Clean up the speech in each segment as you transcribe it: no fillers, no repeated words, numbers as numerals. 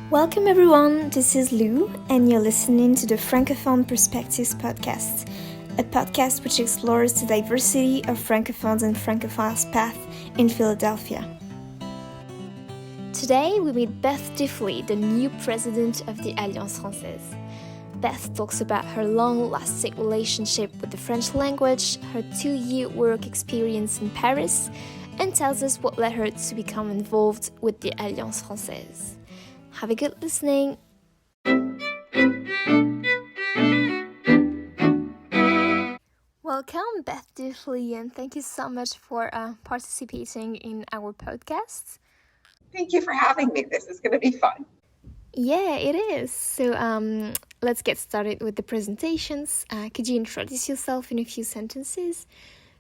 Welcome everyone, this is Lou, and you're listening to the Francophone Perspectives podcast, a podcast which explores the diversity of Francophones and Francophiles path in Philadelphia. Today we meet Beth Diffley, the new president of the Alliance Française. Beth talks about her long-lasting relationship with the French language, her 2-year work experience in Paris, and tells us what led her to become involved with the Alliance Française. Have a good listening. Welcome, Beth Diffley, and thank you so much for participating in our podcast. Thank you for having me. This is going to be fun. Yeah, it is. So let's get started with the presentations. Could you introduce yourself in a few sentences?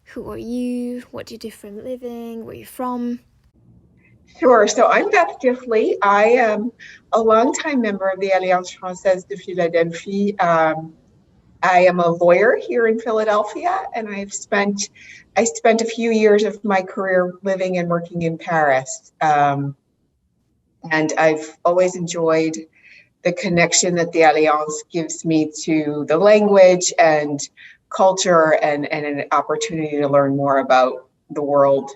Who are you? What do you do for a living? Where are you from? Sure. So I'm Beth Diffley. I am a longtime member of the Alliance Française de Philadelphie. I am a lawyer here in Philadelphia, and I spent a few years of my career living and working in Paris. And I've always enjoyed the connection that the Alliance gives me to the language and culture and an opportunity to learn more about the world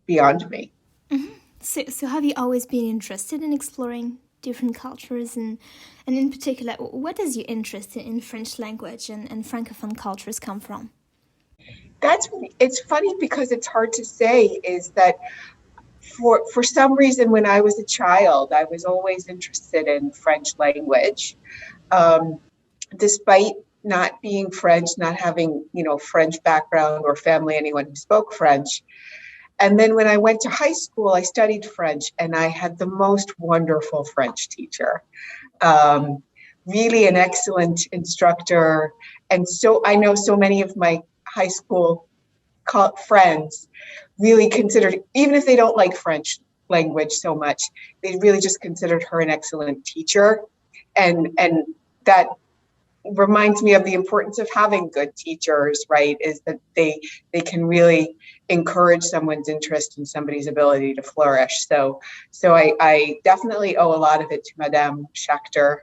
beyond me. Mm-hmm. So have you always been interested in exploring different cultures and in particular, what does your interest in French language and Francophone cultures come from? It's funny because it's hard to say, is that for some reason when I was a child, I was always interested in French language. Despite not being French, not having, French background or family, anyone who spoke French. And then when I went to high school, I studied French, and I had the most wonderful French teacher. Really an excellent instructor. And so I know so many of my high school friends really considered, even if they don't like French language so much, they really just considered her an excellent teacher. And that reminds me of the importance of having good teachers, right? Is that they can really encourage someone's interest in somebody's ability to flourish. So I definitely owe a lot of it to Madame Schachter,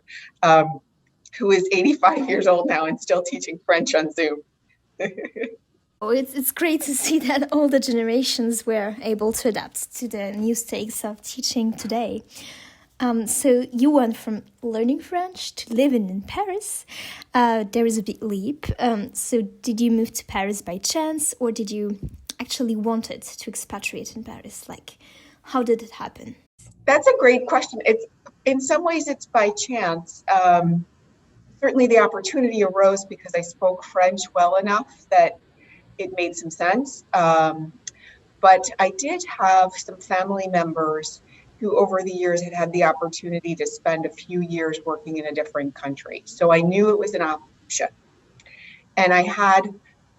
who is 85 years old now and still teaching French on Zoom. It's great to see that all the generations were able to adapt to the new stakes of teaching today. So you went from learning French to living in Paris. There is a big leap. So did you move to Paris by chance, or did you actually wanted to expatriate in Paris? Like, how did it happen? That's a great question. It's in some ways it's by chance. Certainly the opportunity arose because I spoke French well enough that it made some sense. But I did have some family members who over the years had the opportunity to spend a few years working in a different country. So I knew it was an option. And I had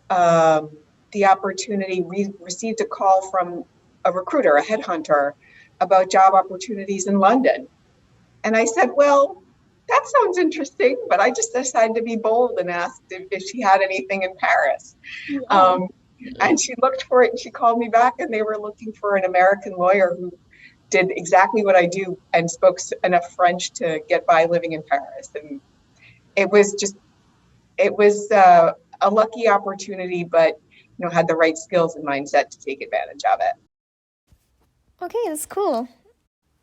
the opportunity, received a call from a recruiter, a headhunter, about job opportunities in London. And I said, well, that sounds interesting, but I just decided to be bold and asked if she had anything in Paris. Yeah. And she looked for it and she called me back, and they were looking for an American lawyer who did exactly what I do and spoke enough French to get by living in Paris. And it was a lucky opportunity, but had the right skills and mindset to take advantage of it. Okay, that's cool.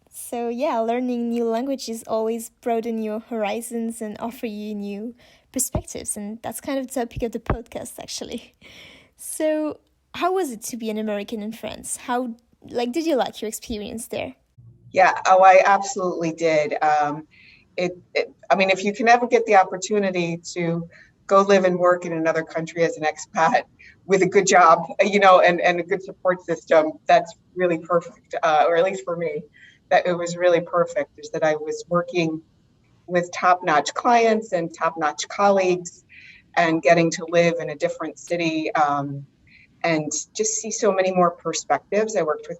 So yeah, learning new languages always broaden your horizons and offer you new perspectives, and that's kind of the topic of the podcast, actually. So how was it to be an American in France? Did you like your experience there? Yeah, I absolutely did. If you can ever get the opportunity to go live and work in another country as an expat with a good job, and a good support system, that's really perfect, or at least for me, that it was really perfect, is that I was working with top-notch clients and top-notch colleagues and getting to live in a different city, and just see so many more perspectives. I worked with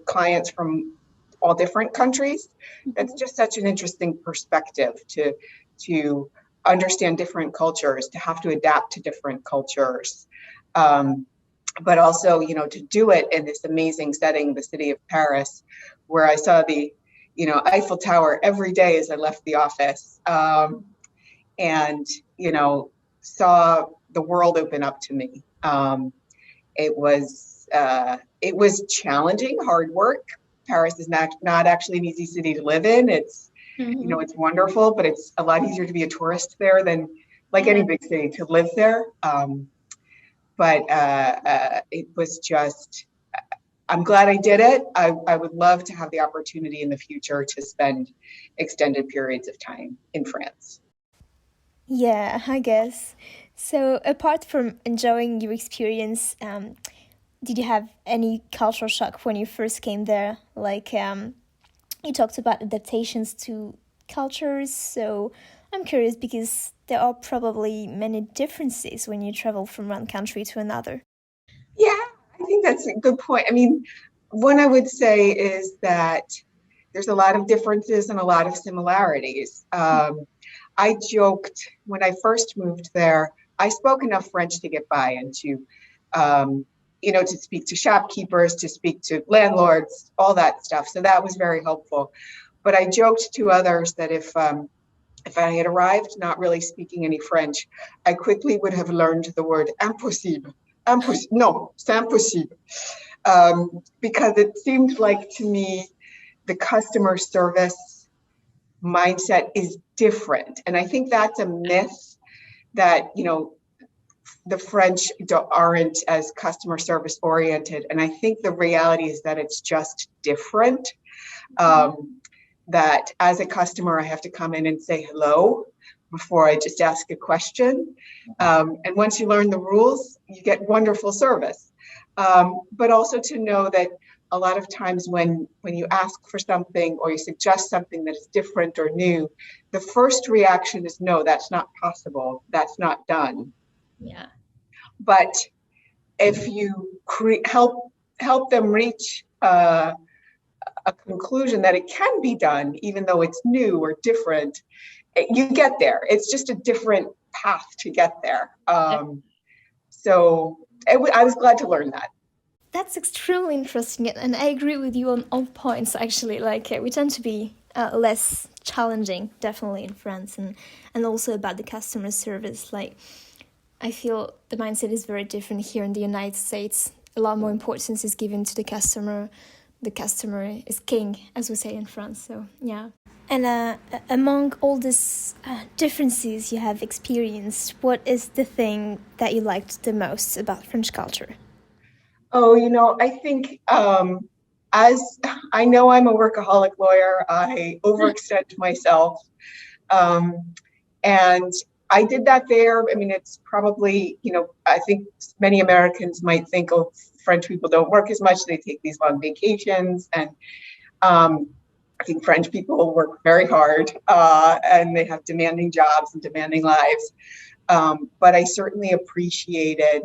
clients from all different countries. That's just such an interesting perspective to understand different cultures, to have to adapt to different cultures. But also, to do it in this amazing setting, the city of Paris, where I saw the Eiffel Tower every day as I left the office, and, saw the world open up to me. It was challenging, hard work. Paris is not actually an easy city to live in. It's, it's wonderful, but it's a lot easier to be a tourist there than like any big city to live there. But it was just, I'm glad I did it. I would love to have the opportunity in the future to spend extended periods of time in France. Yeah, I guess. So apart from enjoying your experience, did you have any cultural shock when you first came there? Like, you talked about adaptations to cultures, so I'm curious because there are probably many differences when you travel from one country to another. Yeah, I think that's a good point. I mean, one I would say is that there's a lot of differences and a lot of similarities. I joked when I first moved there, I spoke enough French to get by and to speak to shopkeepers, to speak to landlords, all that stuff. So that was very helpful. But I joked to others that if I had arrived not really speaking any French, I quickly would have learned the word impossible. No, c'est impossible. Because it seemed like to me, the customer service mindset is different. And I think that's a myth that, the French aren't as customer service oriented. And I think the reality is that it's just different. That as a customer, I have to come in and say hello before I just ask a question. And once you learn the rules, you get wonderful service. But also to know that a lot of times when you ask for something or you suggest something that is different or new, the first reaction is, no, that's not possible. That's not done. Yeah. But if you help them reach a conclusion that it can be done, even though it's new or different, you get there. It's just a different path to get there. So I was glad to learn that. That's extremely interesting, and I agree with you on all points, actually. Like, we tend to be less challenging, definitely, in France, and also about the customer service. Like, I feel the mindset is very different here in the United States. A lot more importance is given to the customer. The customer is king, as we say in France, so, yeah. And among all these differences you have experienced, what is the thing that you liked the most about French culture? Oh, I think as I know I'm a workaholic lawyer, I overextend myself. And I did that there. I mean, it's probably, I think many Americans might think, oh, French people don't work as much. They take these long vacations. And I think French people work very hard and they have demanding jobs and demanding lives. But I certainly appreciated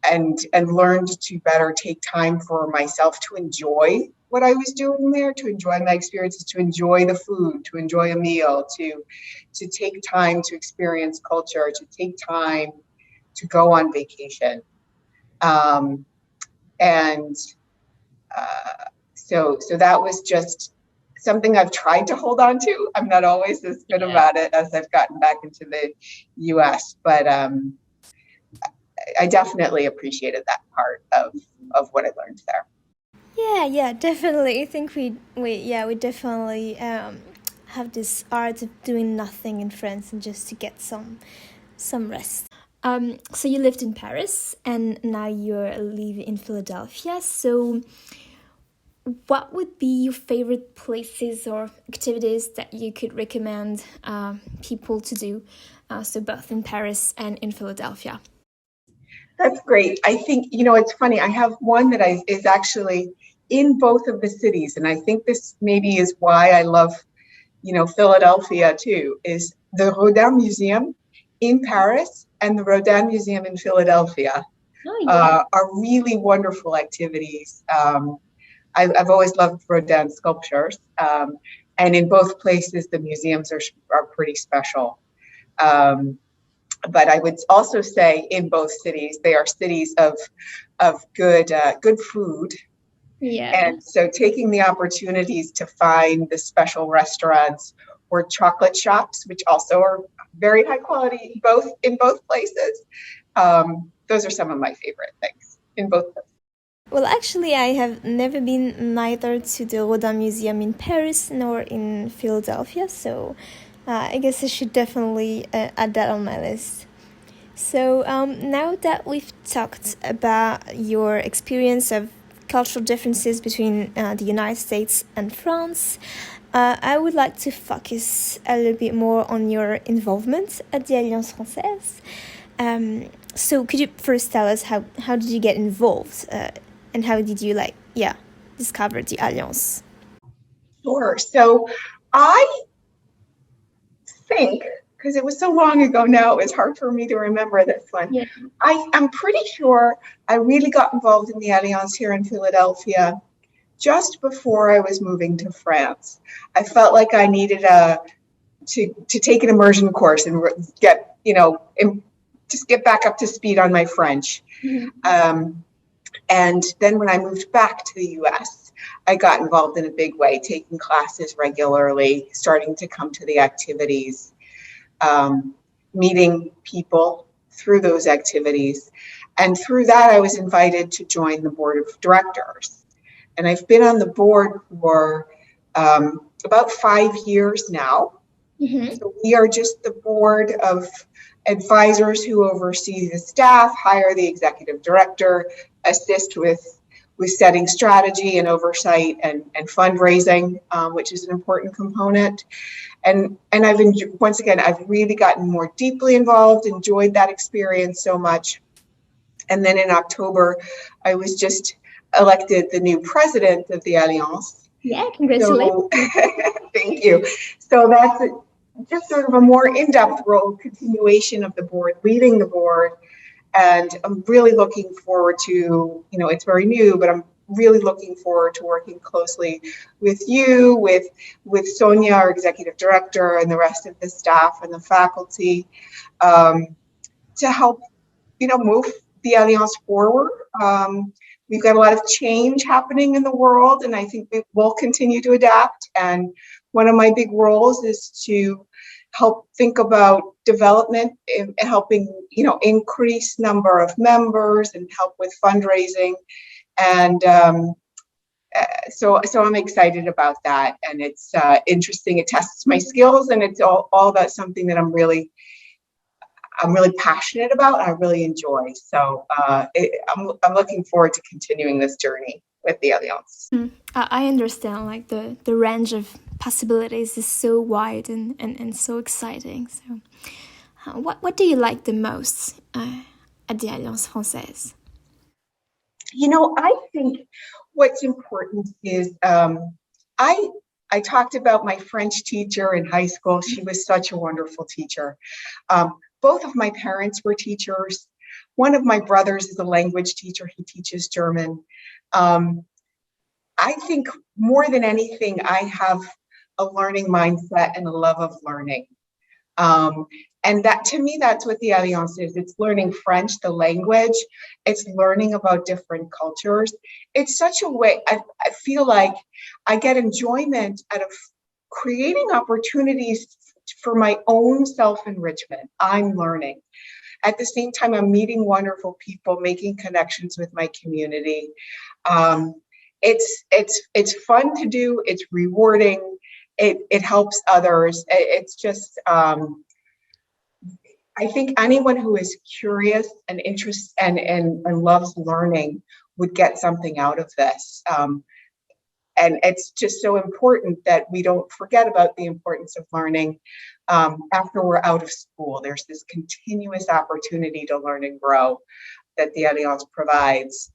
and learned to better take time for myself to enjoy what I was doing there, to enjoy my experiences, to enjoy the food, to enjoy a meal, to take time to experience culture, to take time to go on vacation. So that was just something I've tried to hold on to. I'm not always as good about it as I've gotten back into the US, but I definitely appreciated that part of what I learned there. Yeah, definitely. I think we definitely have this art of doing nothing in France and just to get some rest. So you lived in Paris and now you're living in Philadelphia. So what would be your favorite places or activities that you could recommend people to do? So both in Paris and in Philadelphia. That's great. I think, it's funny. I have one that is actually in both of the cities. And I think this maybe is why I love, Philadelphia too, is the Rodin Museum in Paris and the Rodin Museum in Philadelphia. Are really wonderful activities. I've always loved Rodin sculptures. And in both places, the museums are pretty special. But I would also say in both cities, they are cities of good food, Yeah. And so taking the opportunities to find the special restaurants or chocolate shops, which also are very high quality, both in both places. Those are some of my favorite things in both places. Well, actually, I have never been neither to the Rodin Museum in Paris nor in Philadelphia, so I guess I should definitely add that on my list. So now that we've talked about your experience of cultural differences between the United States and France, I would like to focus a little bit more on your involvement at the Alliance Française. So could you first tell us how did you get involved and how did you discover the Alliance? Sure. So I think, because it was so long ago now, it's hard for me to remember this one. Yeah. I'm pretty sure I really got involved in the Alliance here in Philadelphia just before I was moving to France. I felt like I needed to take an immersion course and get, just get back up to speed on my French. Mm-hmm. And then when I moved back to the US, I got involved in a big way, taking classes regularly, starting to come to the activities, meeting people through those activities. And through that, I was invited to join the board of directors. And I've been on the board for about 5 years now. Mm-hmm. So we are just the board of advisors who oversee the staff, hire the executive director, assist with setting strategy and oversight and fundraising, which is an important component. And I've once again, I've really gotten more deeply involved, enjoyed that experience so much. And then in October, I was just elected the new president of the Alliance. Yeah, congratulations. So, thank you. So that's just sort of a more in-depth role, continuation of the board, leading the board. And I'm really looking forward to, it's very new, but I'm really looking forward to working closely with you, with Sonia, our executive director, and the rest of the staff and the faculty to help, move the Alliance forward. We've got a lot of change happening in the world, and I think we will continue to adapt. And one of my big roles is to help think about development, and helping, increase number of members and help with fundraising. And so I'm excited about that. And it's interesting. It tests my skills, and it's all about something that I'm really passionate about and I really enjoy. So I'm looking forward to continuing this journey with the Alliance. I understand, like the range of possibilities is so wide and so exciting. So what do you like the most at the Alliance Française? I think what's important is I talked about my French teacher in high school. She was such a wonderful teacher. Both of my parents were teachers. One of my brothers is a language teacher. He teaches German. I think more than anything, I have a learning mindset and a love of learning. And that, to me, that's what the Alliance is. It's learning French, the language. It's learning about different cultures. It's such a way, I feel like I get enjoyment out of creating opportunities for my own self-enrichment. I'm learning. At the same time, I'm meeting wonderful people, making connections with my community. It's fun to do. It's rewarding. It helps others. It's just, I think anyone who is curious and interested and loves learning would get something out of this. And it's just so important that we don't forget about the importance of learning after we're out of school. There's this continuous opportunity to learn and grow that the Alliance provides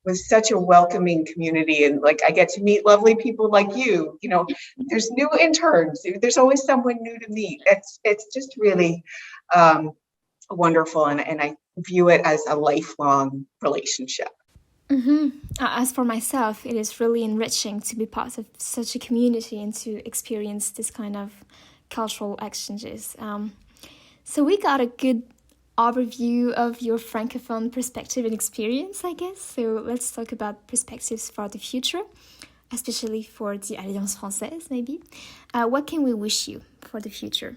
with such a welcoming community. And I get to meet lovely people like you. There's new interns. There's always someone new to meet. It's just really wonderful. And I view it as a lifelong relationship. Mm-hmm. As for myself, it is really enriching to be part of such a community and to experience this kind of cultural exchanges. So we got a good overview of your Francophone perspective and experience, I guess. So let's talk about perspectives for the future, especially for the Alliance Française, maybe. What can we wish you for the future?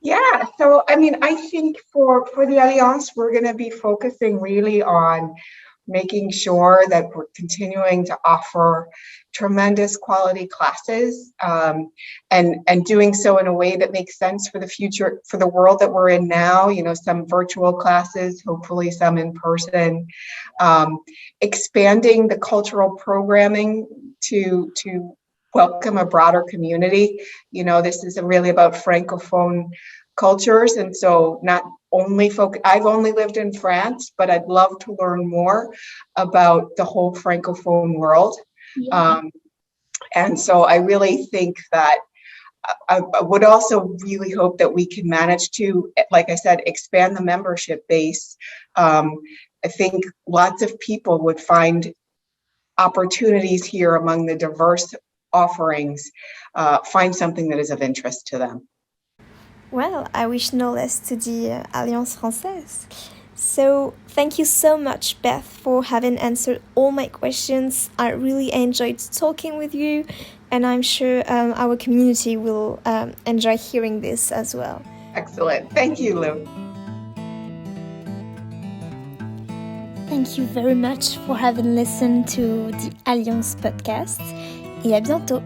Yeah, so I mean, I think for the Alliance, we're going to be focusing really on making sure that we're continuing to offer tremendous quality classes, and doing so in a way that makes sense for the future, for the world that we're in now. You know, some virtual classes, hopefully some in person, expanding the cultural programming to welcome a broader community. You know, this is really about Francophone cultures, and so not only I've only lived in France, but I'd love to learn more about the whole Francophone world. Yeah. And so I really think that I would also really hope that we can manage to, like I said, expand the membership base. I think lots of people would find opportunities here among the diverse offerings, find something that is of interest to them. Well, I wish no less to the Alliance Française. So, thank you so much, Beth, for having answered all my questions. I really enjoyed talking with you, and I'm sure our community will enjoy hearing this as well. Excellent. Thank you, Lou. Thank you very much for having listened to the Alliance podcast, et à bientôt.